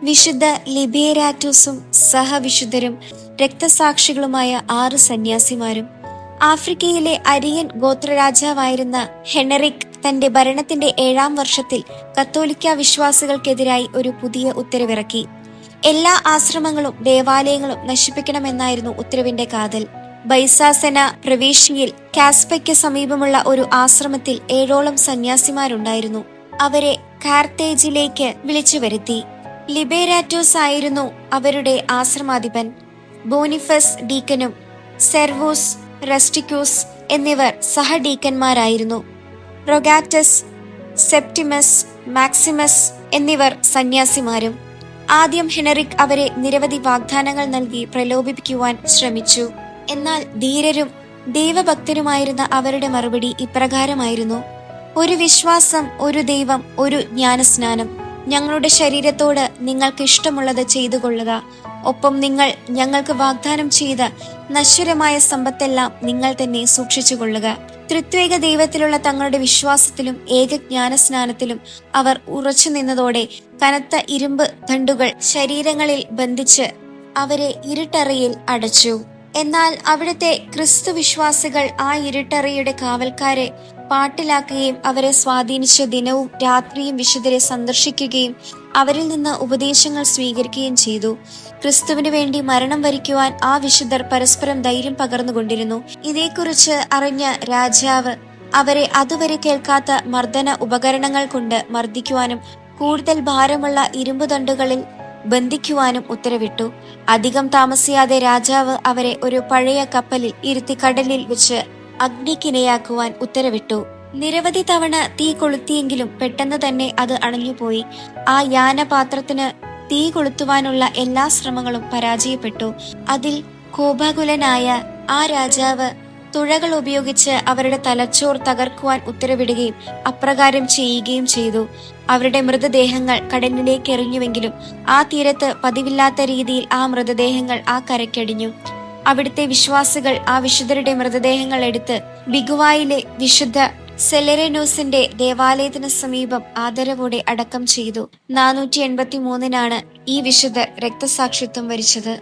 വിശുദ്ധ ലിബേരാറ്റൂസും സഹവിശുദ്ധരും രക്തസാക്ഷികളുമായ 6 സന്യാസിമാരും. ആഫ്രിക്കയിലെ അരിയൻ ഗോത്രരാജാവായിരുന്ന ഹെനറിക് തന്റെ ഭരണത്തിന്റെ 7-ാം വർഷത്തിൽ കത്തോലിക്ക വിശ്വാസികൾക്കെതിരായി ഒരു പുതിയ ഉത്തരവിറക്കി. എല്ലാ ആശ്രമങ്ങളും ദേവാലയങ്ങളും നശിപ്പിക്കണമെന്നായിരുന്നു ഉത്തരവിന്റെ കാതൽ. ബൈസാസന പ്രവിശ്യയിൽ കാസ്പയ്ക്ക് സമീപമുള്ള ഒരു ആശ്രമത്തിൽ 7ഓളം സന്യാസിമാരുണ്ടായിരുന്നു. അവരെ കാർത്തേജിലേക്ക് വിളിച്ചു വരുത്തി. ലിബേരാറ്റോസ് ആയിരുന്നു അവരുടെ ആശ്രമാധിപൻ. ബോണിഫസ് ഡീക്കനും സെർവൂസ് റസ്റ്റിക്യൂസ് എന്നിവർ സഹഡീക്കന്മാരായിരുന്നു. റൊഗാറ്റസ്, സെപ്റ്റിമസ്, മാക്സിമസ് എന്നിവർ സന്യാസിമാരും. ആദ്യം ഹെനറിക് അവരെ നിരവധി വാഗ്ദാനങ്ങൾ നൽകി പ്രലോഭിപ്പിക്കുവാൻ ശ്രമിച്ചു. എന്നാൽ ധീരരും ദൈവഭക്തരുമായിരുന്ന അവരുടെ മറുപടി ഇപ്രകാരമായിരുന്നു: ഒരു വിശ്വാസം, ഒരു ദൈവം, ഒരു ജ്ഞാനസ്നാനം. ഞങ്ങളുടെ ശരീരത്തോട് നിങ്ങൾക്ക് ഇഷ്ടമുള്ളത് ചെയ്തു കൊള്ളുക. ഒപ്പം നിങ്ങൾ ഞങ്ങൾക്ക് വാഗ്ദാനം ചെയ്ത നശ്വരമായ സമ്പത്തെല്ലാം നിങ്ങൾ തന്നെ സൂക്ഷിച്ചു കൊള്ളുക. ത്രിത്വേക ദൈവത്തിലുള്ള തങ്ങളുടെ വിശ്വാസത്തിലും ഏകജ്ഞാനസ്നാനത്തിലും അവർ ഉറച്ചു നിന്നതോടെ കനത്ത ഇരുമ്പ് ദണ്ഡുകൾ ശരീരങ്ങളിൽ ബന്ധിച്ച് അവരെ ഇരുട്ടറയിൽ അടച്ചു. എന്നാൽ അവിടുത്തെ ക്രിസ്തു വിശ്വാസികൾ ആ ഇരുട്ടറയുടെ കാവൽക്കാരെ പാട്ടിലാക്കുകയും അവരെ സ്വാധീനിച്ച് ദിനവും രാത്രിയും വിശുദ്ധരെ സന്ദർശിക്കുകയും അവരിൽ നിന്ന് ഉപദേശങ്ങൾ സ്വീകരിക്കുകയും ചെയ്തു. ക്രിസ്തുവിന് വേണ്ടി മരണം വരിക്കുവാൻ ആ വിശുദ്ധർ പരസ്പരം ധൈര്യം പകർന്നുകൊണ്ടിരുന്നു. ഇതേക്കുറിച്ച് അറിഞ്ഞ രാജാവ് അവരെ അതുവരെ കേൾക്കാത്ത മർദ്ദന ഉപകരണങ്ങൾ കൊണ്ട് മർദ്ദിക്കുവാനും കൂടുതൽ ഭാരമുള്ള ഇരുമ്പ് ദണ്ഡുകളിൽ ബന്ധിക്കുവാനും ഉത്തരവിട്ടു. അധികം താമസിയാതെ രാജാവ് അവരെ ഒരു പഴയ കപ്പലിൽ ഇരുത്തി കടലിൽ വെച്ച് അഗ്നിക്കിരയാക്കുവാൻ ഉത്തരവിട്ടു. നിരവധി തവണ തീ കൊളുത്തിയെങ്കിലും പെട്ടെന്ന് തന്നെ അത് അണഞ്ഞുപോയി. ആ യാനപാത്രത്തിന് തീ കൊളുത്തുവാനുള്ള എല്ലാ ശ്രമങ്ങളും പരാജയപ്പെട്ടു. അതിൽ കോപാകുലനായ ആ രാജാവ് തുഴകൾ ഉപയോഗിച്ച് അവരുടെ തലച്ചോർ തകർക്കുവാൻ ഉത്തരവിടുകയും അപ്രകാരം ചെയ്യുകയും ചെയ്തു. അവരുടെ മൃതദേഹങ്ങൾ കടലിലേക്ക് എറിഞ്ഞുവെങ്കിലും ആ തീരത്ത് പതിവില്ലാത്ത രീതിയിൽ ആ മൃതദേഹങ്ങൾ ആ കരയ്ക്കടിഞ്ഞു. അവിടുത്തെ വിശ്വാസികൾ ആ വിശുദ്ധരുടെ മൃതദേഹങ്ങൾ എടുത്ത് ബിഗുവായിലെ വിശുദ്ധ സെലറേനോസിന്റെ ദേവാലയത്തിന് സമീപം ആദരവോടെ അടക്കം ചെയ്തു. 483 ഈ വിശുദ്ധർ രക്തസാക്ഷിത്വം വരിച്ചത്.